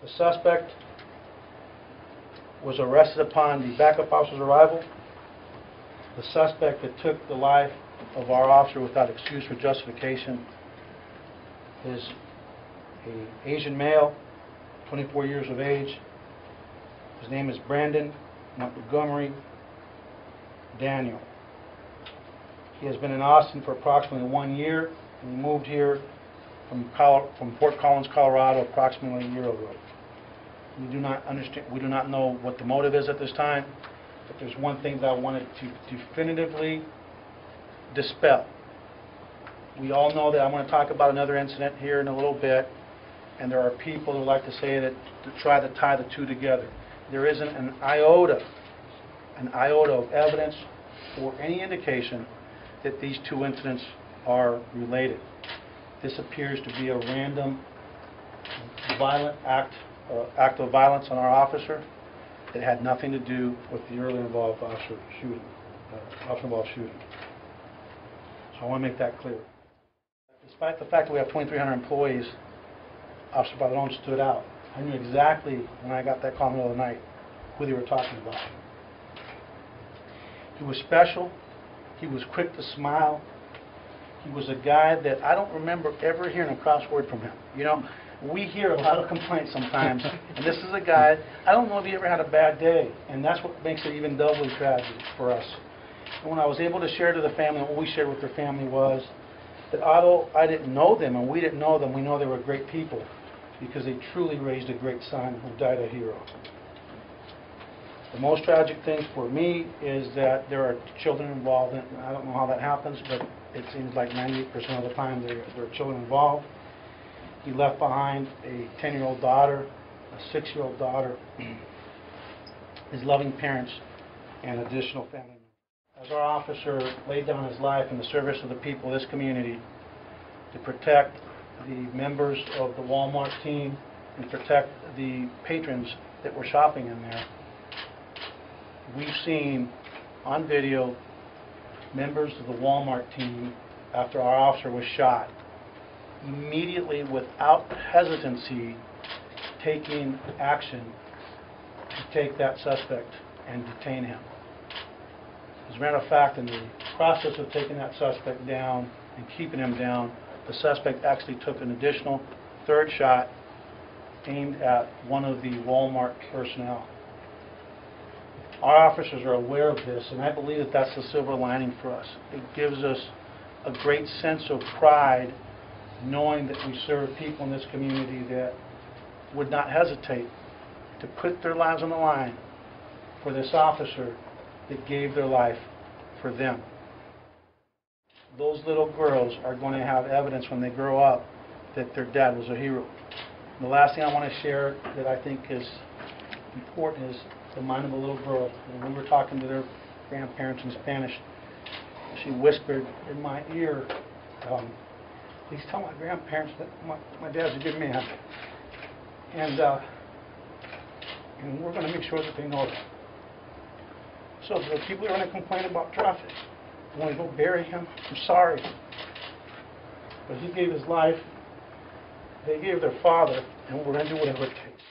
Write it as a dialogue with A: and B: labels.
A: The suspect was arrested upon the backup officer's arrival. The suspect that took the life of our officer without excuse or justification is an Asian male, 24 years of age. His name is Brandon Montgomery Daniel. He has been in Austin for approximately 1 year, and he moved here from Fort Collins, Colorado, approximately a year ago. We do not know what the motive is at this time, but there's one thing that I wanted to definitively dispel. We all know that I'm going to talk about another incident here in a little bit, and there are people who like to say that to try to tie the two together. There isn't an iota of evidence or any indication that these two incidents are related. This appears to be a random, violent act of violence on our officer that had nothing to do with the earlier involved officer involved shooting. So I want to make that clear. Despite the fact that we have 2,300 employees, Officer Padron stood out. I knew exactly when I got that call in the middle of the night who they were talking about. He was special. He was quick to smile. He was a guy that I don't remember ever hearing a cross word from him. You know, we hear a lot of complaints sometimes, and this is a guy, I don't know if he ever had a bad day, and that's what makes it even doubly tragic for us. And when I was able to share to the family, what we shared with their family was that although I didn't know them and we didn't know them, we know they were great people because they truly raised a great son who died a hero. The most tragic thing for me is that there are children involved in it. I don't know how that happens, but it seems like 98% of the time there are children involved. He left behind a 10-year-old daughter, a 6-year-old daughter, his loving parents, and additional family members. As our officer laid down his life in the service of the people of this community to protect the members of the Walmart team and protect the patrons that were shopping in there, we've seen on video members of the Walmart team, after our officer was shot, immediately, without hesitancy, taking action to take that suspect and detain him. As a matter of fact, in the process of taking that suspect down and keeping him down, the suspect actually took an additional third shot aimed at one of the Walmart personnel. Our officers are aware of this, and I believe that that's the silver lining for us. It gives us a great sense of pride knowing that we serve people in this community that would not hesitate to put their lives on the line for this officer that gave their life for them. Those little girls are going to have evidence when they grow up that their dad was a hero. And the last thing I want to share that I think is important is the mind of a little girl. When we were talking to their grandparents in Spanish, she whispered in my ear, please tell my grandparents that my dad's a good man. And we're going to make sure that they know that. So the people who are going to complain about traffic, when we go bury him, I'm sorry. But he gave his life, they gave their father, and we're going to do whatever it takes.